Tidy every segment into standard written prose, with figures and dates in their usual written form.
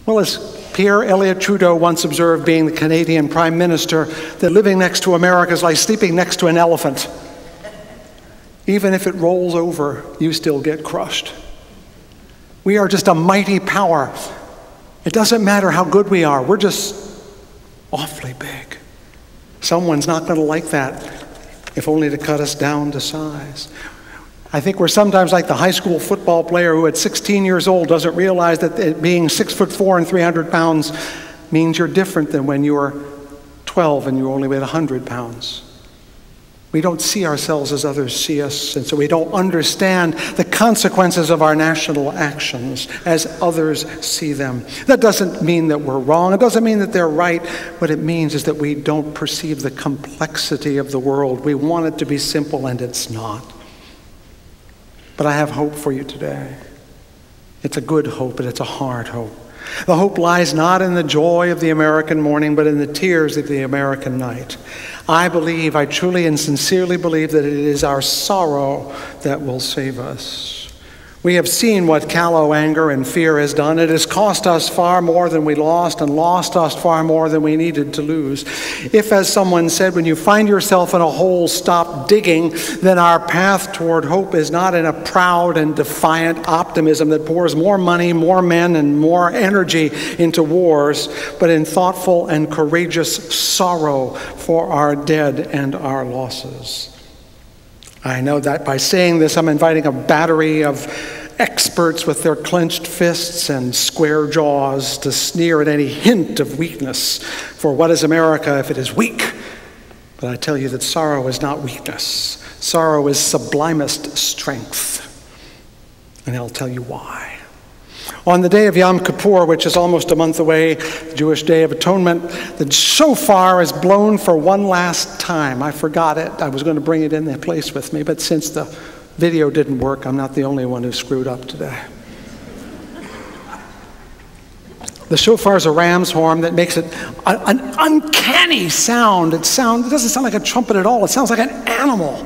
Well, as Pierre Elliott Trudeau once observed, being the Canadian Prime Minister, that living next to America is like sleeping next to an elephant. Even if it rolls over, you still get crushed. We are just a mighty power. It doesn't matter how good we are. We're just awfully big. Someone's not going to like that, if only to cut us down to size. I think we're sometimes like the high school football player who at 16 years old doesn't realize that being 6'4" and 300 pounds means you're different than when you were 12 and you only weighed 100 pounds. We don't see ourselves as others see us, and so we don't understand the consequences of our national actions as others see them. That doesn't mean that we're wrong. It doesn't mean that they're right. What it means is that we don't perceive the complexity of the world. We want it to be simple, and it's not. But I have hope for you today. It's a good hope, but it's a hard hope. The hope lies not in the joy of the American morning, but in the tears of the American night. I truly and sincerely believe that it is our sorrow that will save us. We have seen what callow anger and fear has done. It has cost us far more than we lost, and lost us far more than we needed to lose. If, as someone said, when you find yourself in a hole, stop digging, then our path toward hope is not in a proud and defiant optimism that pours more money, more men, and more energy into wars, but in thoughtful and courageous sorrow for our dead and our losses. I know that by saying this, I'm inviting a battery of experts with their clenched fists and square jaws to sneer at any hint of weakness. For what is America if it is weak? But I tell you that sorrow is not weakness. Sorrow is sublimest strength. And I'll tell you why. On the day of Yom Kippur, which is almost a month away, the Jewish Day of Atonement, the shofar is blown for one last time. I forgot it. I was going to bring it in the place with me, but since the video didn't work, I'm not the only one who screwed up today. The shofar is a ram's horn that makes it an uncanny sound. It doesn't sound like a trumpet at all. It sounds like an animal.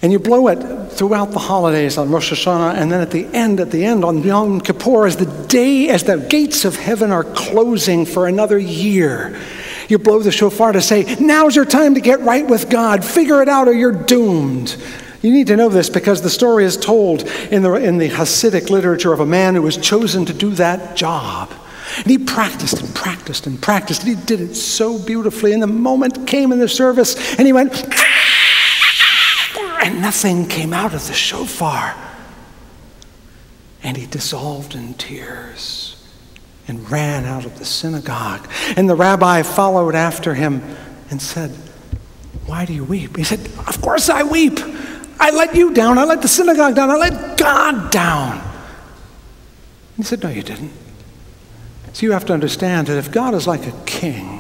And you blow it throughout the holidays on Rosh Hashanah, and then at the end on Yom Kippur, as the gates of heaven are closing for another year, you blow the shofar to say, now's your time to get right with God. Figure it out or you're doomed. You need to know this because the story is told in the Hasidic literature of a man who was chosen to do that job. And he practiced and practiced and practiced, and he did it so beautifully. And the moment came in the service, and he went, and nothing came out of the shofar. And he dissolved in tears and ran out of the synagogue. And the rabbi followed after him and said, why do you weep? He said, of course I weep. I let you down. I let the synagogue down. I let God down. He said, no, you didn't. So you have to understand that if God is like a king,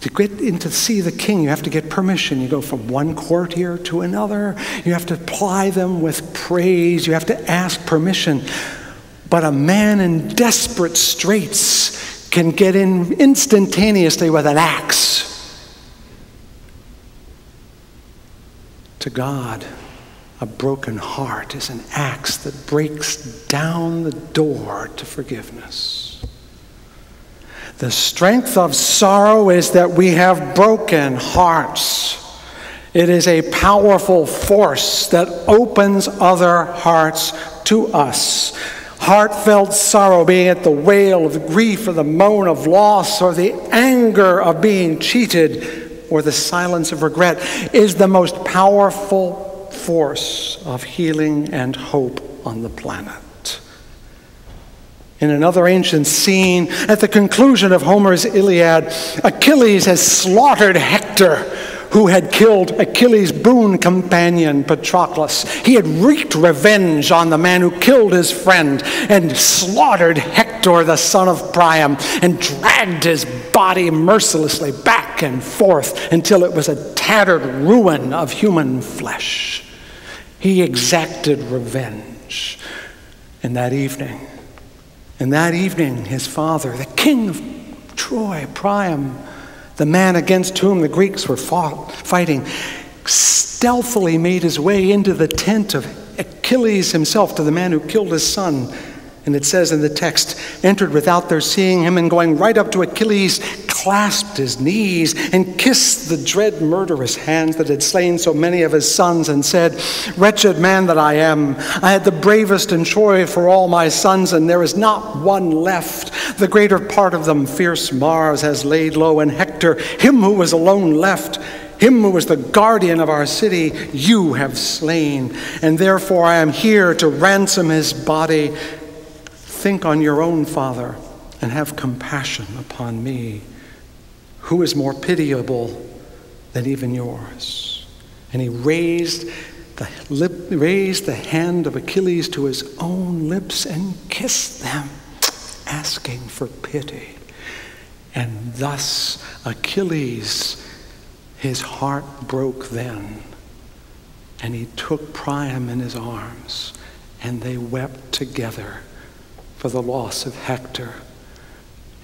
to get in to see the king, you have to get permission. You go from one courtier to another. You have to ply them with praise. You have to ask permission. But a man in desperate straits can get in instantaneously with an axe. To God, a broken heart is an axe that breaks down the door to forgiveness. The strength of sorrow is that we have broken hearts. It is a powerful force that opens other hearts to us. Heartfelt sorrow, being it the wail of the grief or the moan of loss or the anger of being cheated or the silence of regret, is the most powerful force of healing and hope on the planet. In another ancient scene, at the conclusion of Homer's Iliad, Achilles has slaughtered Hector, who had killed Achilles' boon companion, Patroclus. He had wreaked revenge on the man who killed his friend and slaughtered Hector, the son of Priam, and dragged his body mercilessly back and forth until it was a tattered ruin of human flesh. He exacted revenge. And that evening, his father, the king of Troy, Priam, the man against whom the Greeks were fighting, stealthily made his way into the tent of Achilles himself, to the man who killed his son, And it says in the text, entered without their seeing him, and going right up to Achilles, clasped his knees and kissed the dread murderous hands that had slain so many of his sons, and said, wretched man that I am, I had the bravest in Troy for all my sons, and there is not one left. The greater part of them fierce Mars has laid low, and Hector, him who was alone left, him who was the guardian of our city, you have slain, and therefore I am here to ransom his body. Think on your own father, and have compassion upon me. Who is more pitiable than even yours? And he raised the hand of Achilles to his own lips and kissed them, asking for pity. And thus Achilles, his heart broke then, and he took Priam in his arms, and they wept together for the loss of Hector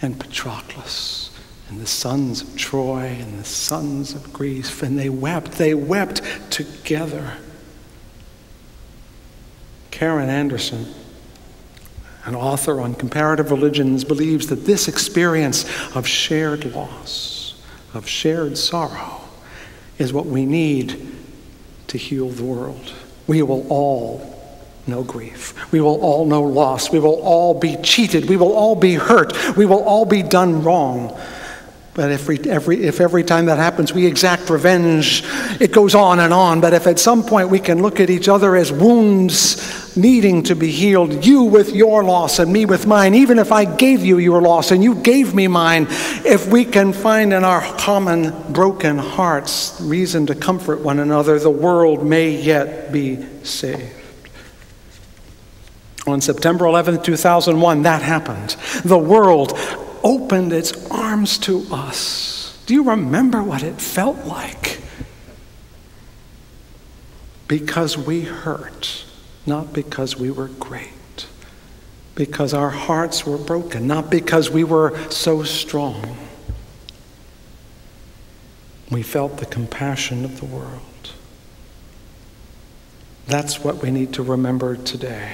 and Patroclus and the sons of Troy and the sons of Greece. And they wept together. Karen Anderson, an author on comparative religions, believes that this experience of shared loss, of shared sorrow, is what we need to heal the world. We will all know grief. We will all know loss. We will all be cheated. We will all be hurt. We will all be done wrong. But if every time that happens we exact revenge, it goes on and on. But if at some point we can look at each other as wounds needing to be healed, you with your loss and me with mine, even if I gave you your loss and you gave me mine, if we can find in our common broken hearts reason to comfort one another, the world may yet be saved. On September 11, 2001, that happened. The world opened its arms to us. Do you remember what it felt like? Because we hurt, not because we were great. Because our hearts were broken, not because we were so strong. We felt the compassion of the world. That's what we need to remember today.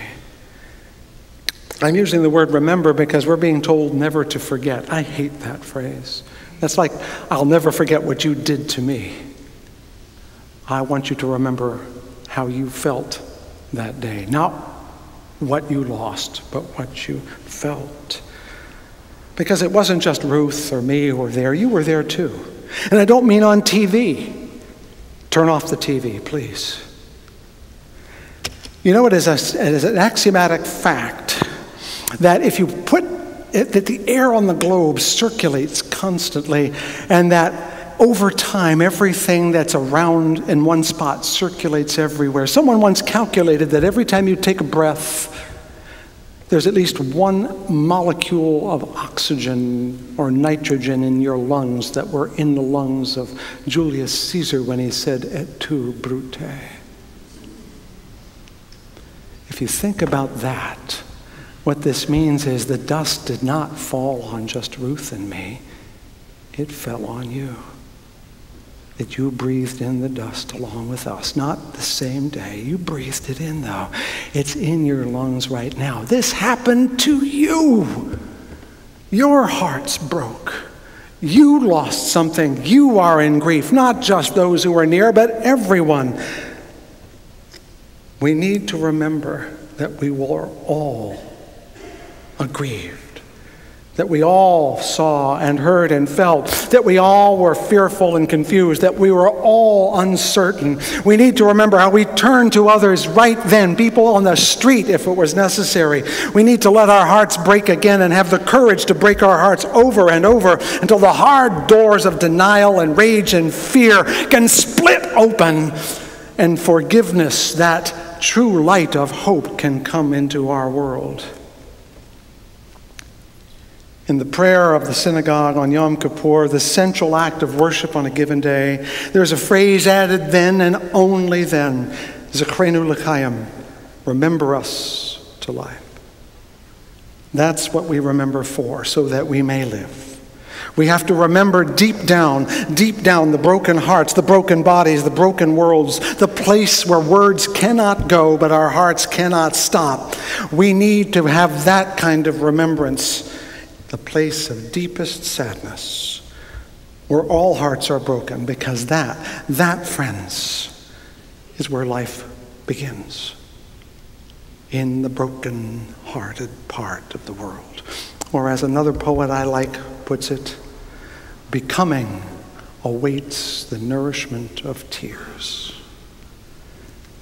I'm using the word remember because we're being told never to forget. I hate that phrase. That's like, I'll never forget what you did to me. I want you to remember how you felt that day. Not what you lost, but what you felt. Because it wasn't just Ruth or me who were there. You were there too. And I don't mean on TV. Turn off the TV, please. You know, it is an axiomatic fact that if you put it, that the air on the globe circulates constantly, and that over time everything that's around in one spot circulates everywhere. Someone once calculated that every time you take a breath, there's at least one molecule of oxygen or nitrogen in your lungs that were in the lungs of Julius Caesar when he said, "Et tu, Brute." If you think about that, what this means is the dust did not fall on just Ruth and me. It fell on you. That you breathed in the dust along with us. Not the same day. You breathed it in, though. It's in your lungs right now. This happened to you. Your hearts broke. You lost something. You are in grief. Not just those who are near, but everyone. We need to remember that we were all aggrieved, that we all saw and heard and felt, that we all were fearful and confused, that we were all uncertain. We need to remember how we turned to others right then, people on the street if it was necessary. We need to let our hearts break again and have the courage to break our hearts over and over until the hard doors of denial and rage and fear can split open, and forgiveness, that true light of hope, can come into our world. In the prayer of the synagogue on Yom Kippur, the central act of worship on a given day, there's a phrase added then and only then, Zechrenu l'chaim, remember us to life. That's what we remember for, so that we may live. We have to remember deep down, the broken hearts, the broken bodies, the broken worlds, the place where words cannot go, but our hearts cannot stop. We need to have that kind of remembrance, the place of deepest sadness, where all hearts are broken, because that, friends, is where life begins, in the broken-hearted part of the world. Or as another poet I like puts it, becoming awaits the nourishment of tears.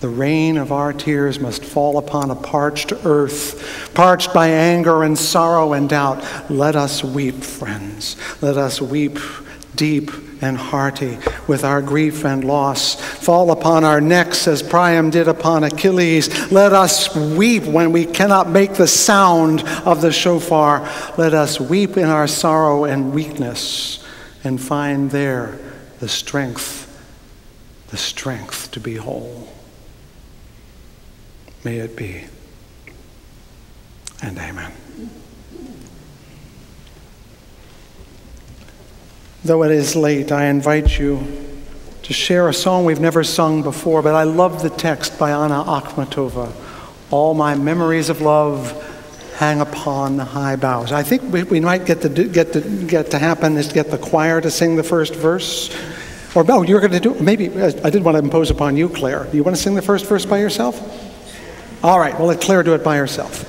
The rain of our tears must fall upon a parched earth, parched by anger and sorrow and doubt. Let us weep, friends. Let us weep deep and hearty with our grief and loss. Fall upon our necks as Priam did upon Achilles. Let us weep when we cannot make the sound of the shofar. Let us weep in our sorrow and weakness and find there the strength to be whole. May it be, and amen. Though it is late, I invite you to share a song we've never sung before, but I love the text by Anna Akhmatova. All my memories of love hang upon the high boughs. I think we might get to happen is to get the choir to sing the first verse. Or no, you're going to do, maybe, I didn't want to impose upon you, Claire. Do you want to sing the first verse by yourself? All right, well, let Claire do it by herself.